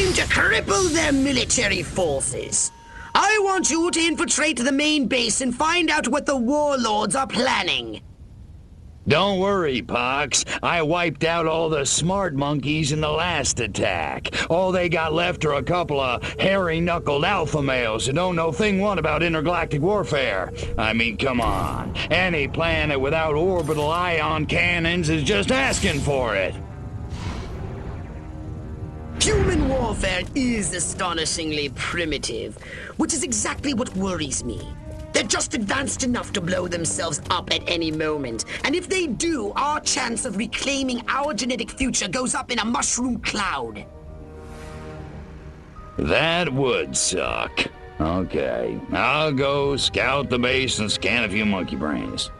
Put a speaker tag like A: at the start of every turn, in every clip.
A: Time to cripple their military forces. I want you to infiltrate the main base and find out what the warlords are planning.
B: Don't worry, Pox. I wiped out all the smart monkeys in the last attack. All they got left are a couple of hairy-knuckled alpha males who don't know thing one about intergalactic warfare. I mean, come on. Any planet without orbital ion cannons is just asking for it.
A: Human warfare is astonishingly primitive, which is exactly what worries me. They're just advanced enough to blow themselves up at any moment. And if they do, our chance of reclaiming our genetic future goes up in a mushroom cloud.
B: That would suck. Okay, I'll go scout the base and scan a few monkey brains.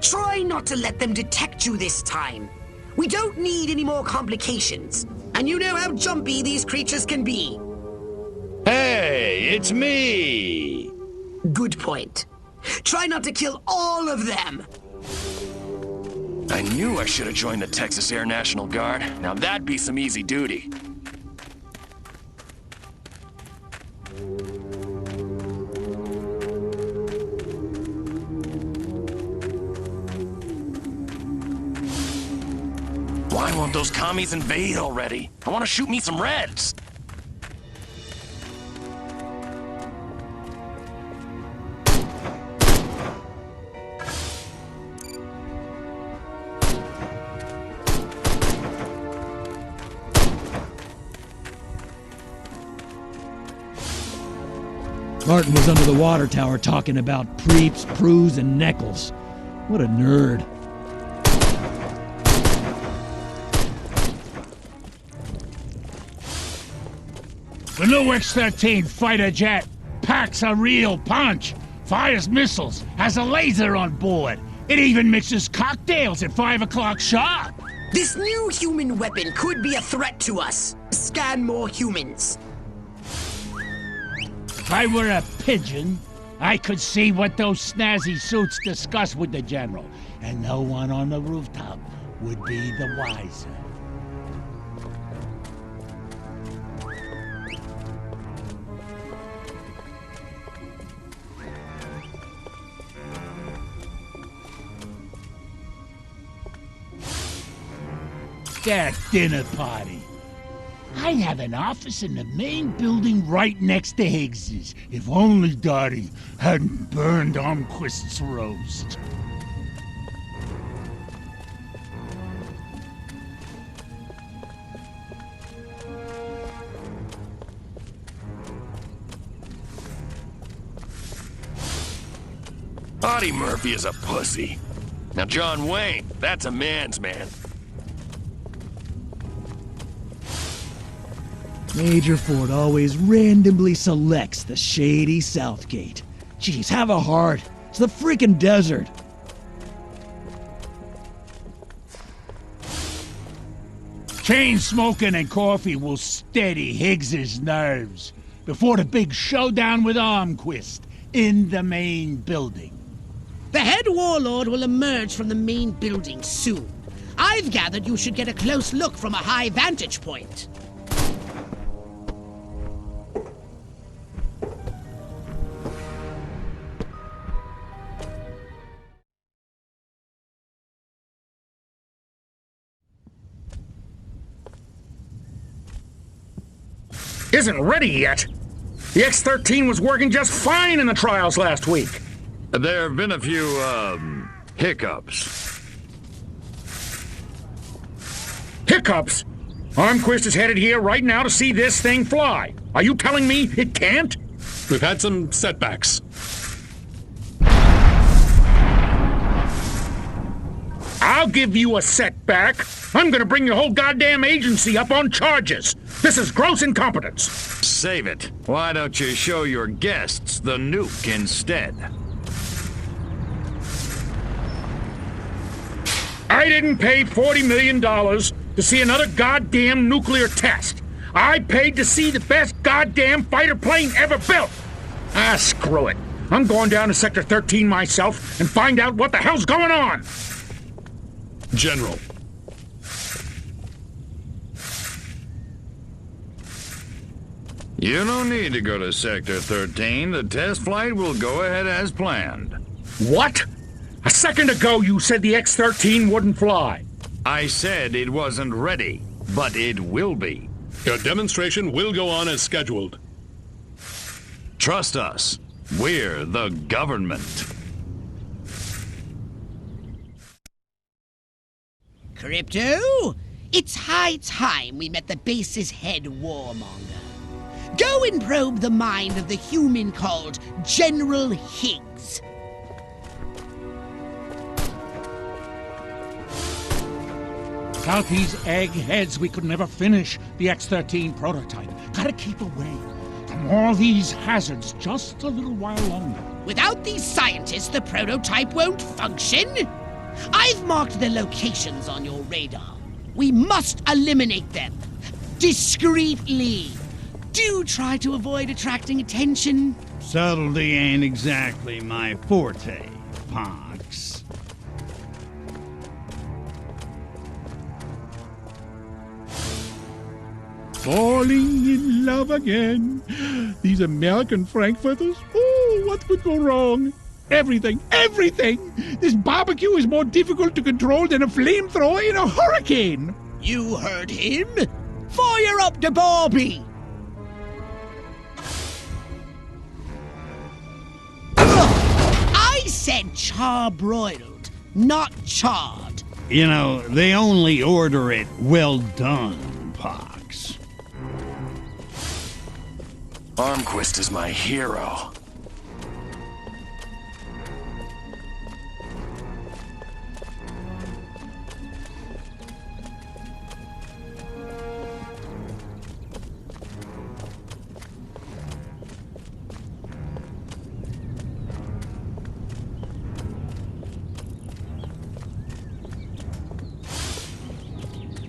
A: Try not to let them detect you this time. We don't need any more complications. And you know how jumpy these creatures can be.
B: Hey, it's me!
A: Good point. Try not to kill all of them.
C: I knew I should have joined the Texas Air National Guard. Now that'd be some easy duty. Why won't those commies invade already? I want to shoot me some Reds.
D: Martin was under the water tower talking about Preeps, Prus, and Neckles. What a nerd.
E: The new X-13 fighter jet packs a real punch, fires missiles, has a laser on board. It even mixes cocktails at 5 o'clock sharp.
A: This new human weapon could be a threat to us. Scan more humans.
E: If I were a pigeon, I could see what those snazzy suits discuss with the general, and no one on the rooftop would be the wiser. That dinner party. I have an office in the main building right next to Higgs's. If only Dottie hadn't burned Armquist's roast.
C: Audie Murphy is a pussy. Now John Wayne, that's a man's man.
D: Major Ford always randomly selects the shady Southgate. Jeez, have a heart. It's the freaking desert.
E: Chain smoking and coffee will steady Higgs's nerves before the big showdown with Armquist in the main building.
A: The head warlord will emerge from the main building soon. I've gathered you should get a close look from a high vantage point.
F: Isn't ready yet. The X-13 was working just fine in the trials last week.
B: There have been a few, hiccups.
F: Hiccups? Armquist is headed here right now to see this thing fly. Are you telling me it can't?
G: We've had some setbacks.
F: I'll give you a setback. I'm gonna bring your whole goddamn agency up on charges. This is gross incompetence.
B: Save it. Why don't you show your guests the nuke instead?
F: I didn't pay $40 million to see another goddamn nuclear test. I paid to see the best goddamn fighter plane ever built. Ah, screw it. I'm going down to Sector 13 myself and find out what the hell's going on.
G: General.
B: You don't need to go to Sector 13. The test flight will go ahead as planned.
F: What? A second ago you said the X-13 wouldn't fly.
B: I said it wasn't ready, but it will be.
G: Your demonstration will go on as scheduled.
B: Trust us. We're the government.
H: Crypto, it's high time we met the base's head warmonger. Go and probe the mind of the human called General Higgs.
E: Without these eggheads, we could never finish the X-13 prototype. Gotta keep away from all these hazards just a little while longer.
H: Without these scientists, the prototype won't function. I've marked the locations on your radar. We must eliminate them. Discreetly. Do try to avoid attracting attention.
I: Subtlety ain't exactly my forte, Pox.
E: Falling in love again. These American Frankfurters? Oh, what could go wrong? Everything, everything! This barbecue is more difficult to control than a flamethrower in a hurricane!
H: You heard him? Fire up the Barbie! I said charbroiled, not charred.
I: You know, they only order it well done, Pox.
C: Armquist is my hero.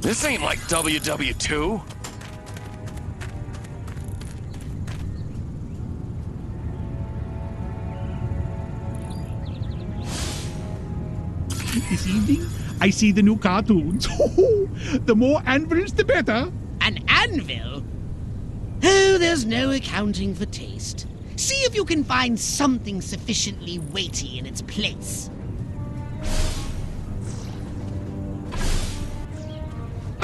C: This ain't like WW2.
E: This evening, I see the new cartoons. The more anvils, the better.
H: An anvil? Oh, there's no accounting for taste. See if you can find something sufficiently weighty in its place.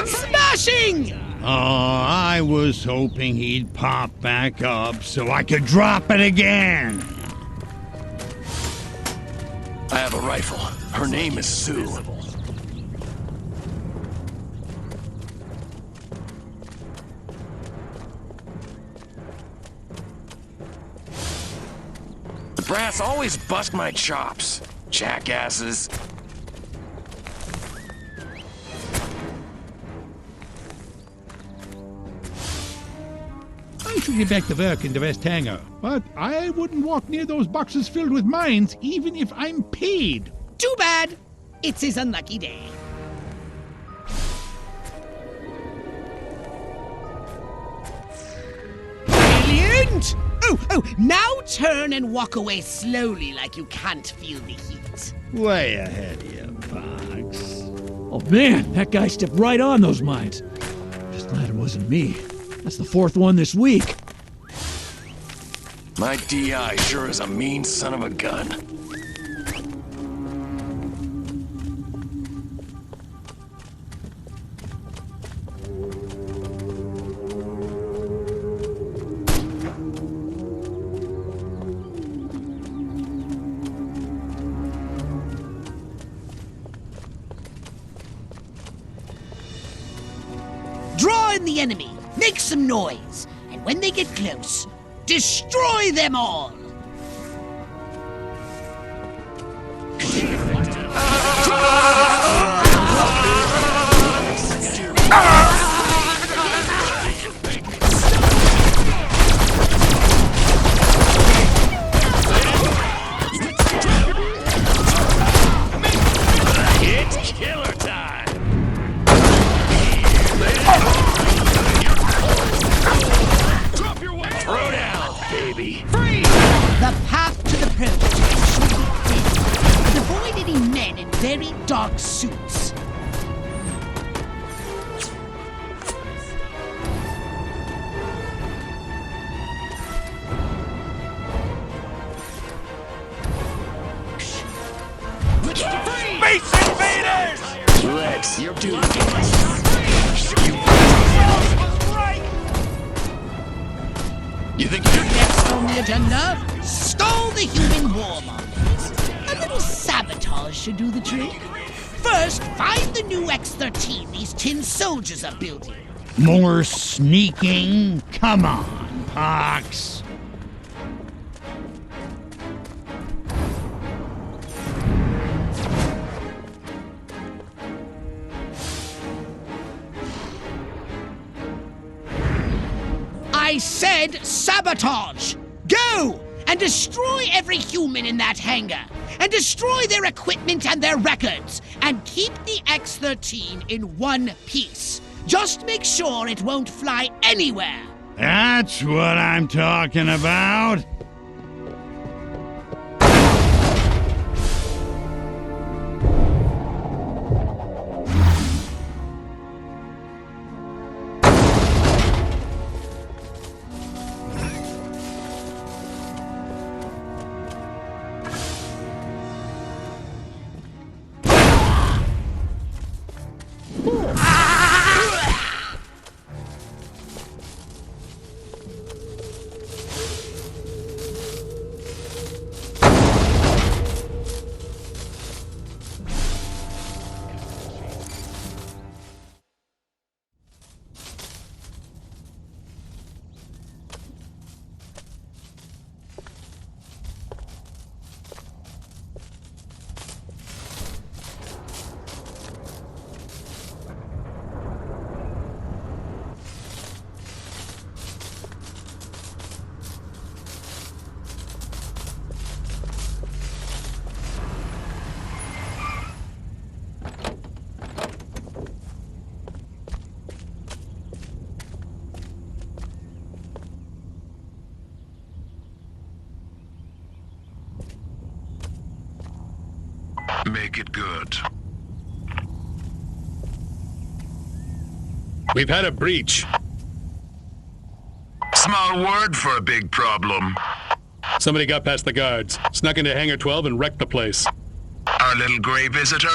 H: Smashing!
I: Oh, I was hoping he'd pop back up so I could drop it again.
C: I have a rifle. Her name is Sue. The brass always bust my chops. Jackasses.
E: I should get back to work in the West Hangar, but I wouldn't walk near those boxes filled with mines even if I'm paid.
H: Too bad. It's his unlucky day. Brilliant! Oh, now turn and walk away slowly like you can't feel the heat.
I: Way ahead of you, Pox.
D: Oh man, that guy stepped right on those mines. Just glad it wasn't me. That's the fourth one this week.
C: My DI sure is a mean son of a gun.
H: Draw in the enemy, make some noise, and when they get close, destroy them all!
C: It's killer time! Drop your weapon! Throw down, baby! Freeze!
H: Enough! Stall the human warmongers. A little sabotage should do the trick. First, find the new X-13 these tin soldiers are building.
I: More sneaking? Come on, Pox.
H: I said sabotage! Go! And destroy every human in that hangar! And destroy their equipment and their records! And keep the X-13 in one piece! Just make sure it won't fly anywhere!
I: That's what I'm talking about.
J: Make it good.
G: We've had a breach.
J: Small word for a big problem.
G: Somebody got past the guards, snuck into Hangar 12 and wrecked the place.
J: Our little gray visitor?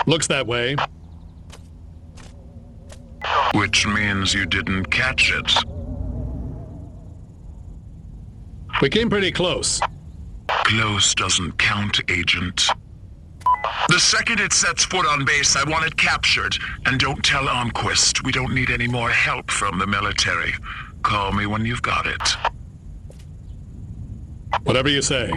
G: Looks that way.
J: Which means you didn't catch it.
G: We came pretty close.
J: Close doesn't count, Agent. The second it sets foot on base, I want it captured. And don't tell Armquist. We don't need any more help from the military. Call me when you've got it.
G: Whatever you say.